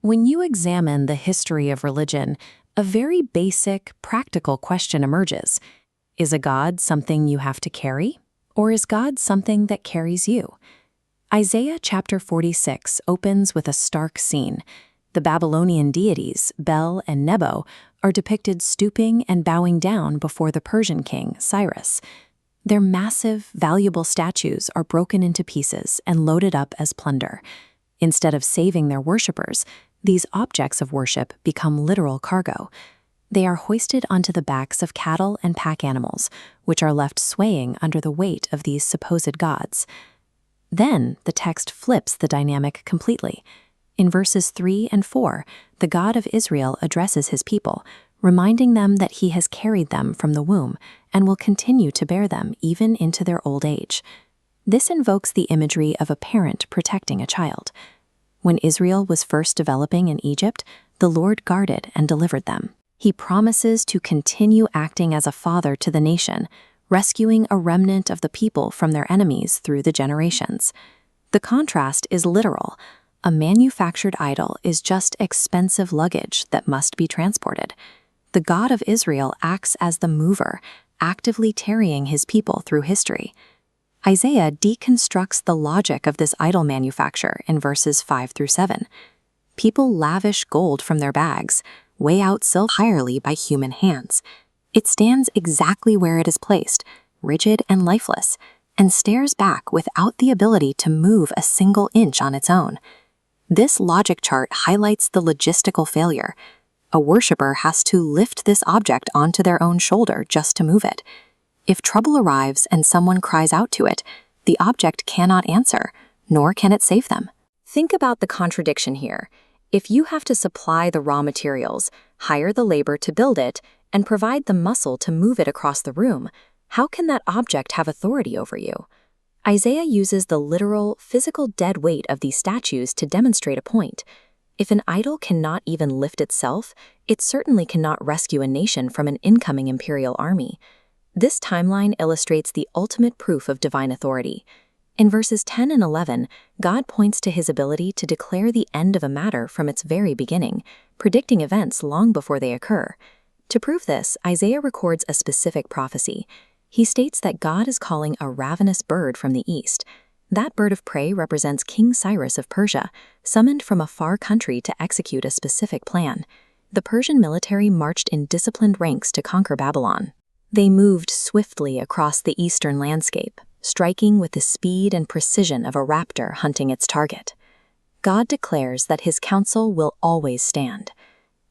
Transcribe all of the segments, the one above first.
When you examine the history of religion, a very basic, practical question emerges. Is a God something you have to carry? Or is God something that carries you? Isaiah chapter 46 opens with a stark scene. The Babylonian deities, Bel and Nebo, are depicted stooping and bowing down before the Persian king, Cyrus. Their massive, valuable statues are broken into pieces and loaded up as plunder. Instead of saving their worshippers, these objects of worship become literal cargo. They are hoisted onto the backs of cattle and pack animals, which are left swaying under the weight of these supposed gods. Then the text flips the dynamic completely. In verses 3 and 4, the God of Israel addresses his people, reminding them that he has carried them from the womb and will continue to bear them even into their old age. This invokes the imagery of a parent protecting a child. When Israel was first developing in Egypt, the Lord guarded and delivered them. He promises to continue acting as a father to the nation, rescuing a remnant of the people from their enemies through the generations. The contrast is literal. A manufactured idol is just expensive luggage that must be transported. The God of Israel acts as the mover, actively carrying his people through history. Isaiah deconstructs the logic of this idol manufacture in verses 5 through 7. People lavish gold from their bags, weigh out silver entirely by human hands. It stands exactly where it is placed, rigid and lifeless, and stares back without the ability to move a single inch on its own. This logic chart highlights the logistical failure. A worshipper has to lift this object onto their own shoulder just to move it. If trouble arrives and someone cries out to it, the object cannot answer, nor can it save them. Think about the contradiction here. If you have to supply the raw materials, hire the labor to build it, and provide the muscle to move it across the room, how can that object have authority over you? Isaiah uses the literal, physical dead weight of these statues to demonstrate a point. If an idol cannot even lift itself, it certainly cannot rescue a nation from an incoming imperial army. This timeline illustrates the ultimate proof of divine authority. In verses 10 and 11, God points to his ability to declare the end of a matter from its very beginning, predicting events long before they occur. To prove this, Isaiah records a specific prophecy. He states that God is calling a ravenous bird from the east. That bird of prey represents King Cyrus of Persia, summoned from a far country to execute a specific plan. The Persian military marched in disciplined ranks to conquer Babylon. They moved swiftly across the eastern landscape, striking with the speed and precision of a raptor hunting its target. God declares that his counsel will always stand.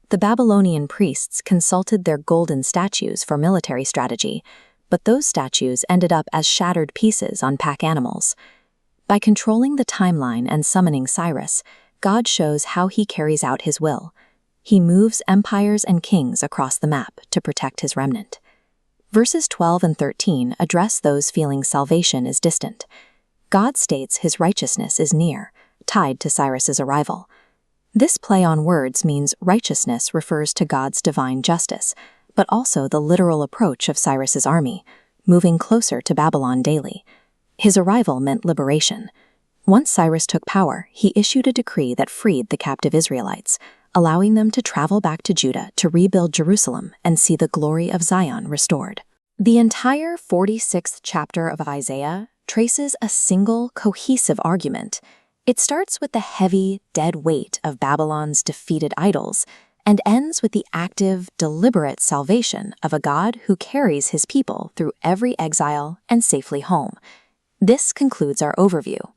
The Babylonian priests consulted their golden statues for military strategy, but those statues ended up as shattered pieces on pack animals. By controlling the timeline and summoning Cyrus, God shows how he carries out his will. He moves empires and kings across the map to protect his remnant. Verses 12 and 13 address those feeling salvation is distant. God states his righteousness is near, tied to Cyrus's arrival. This play on words means righteousness refers to God's divine justice, but also the literal approach of Cyrus's army, moving closer to Babylon daily. His arrival meant liberation. Once Cyrus took power, he issued a decree that freed the captive Israelites, allowing them to travel back to Judah to rebuild Jerusalem and see the glory of Zion restored. The entire 46th chapter of Isaiah traces a single, cohesive argument. It starts with the heavy, dead weight of Babylon's defeated idols and ends with the active, deliberate salvation of a God who carries his people through every exile and safely home. This concludes our overview.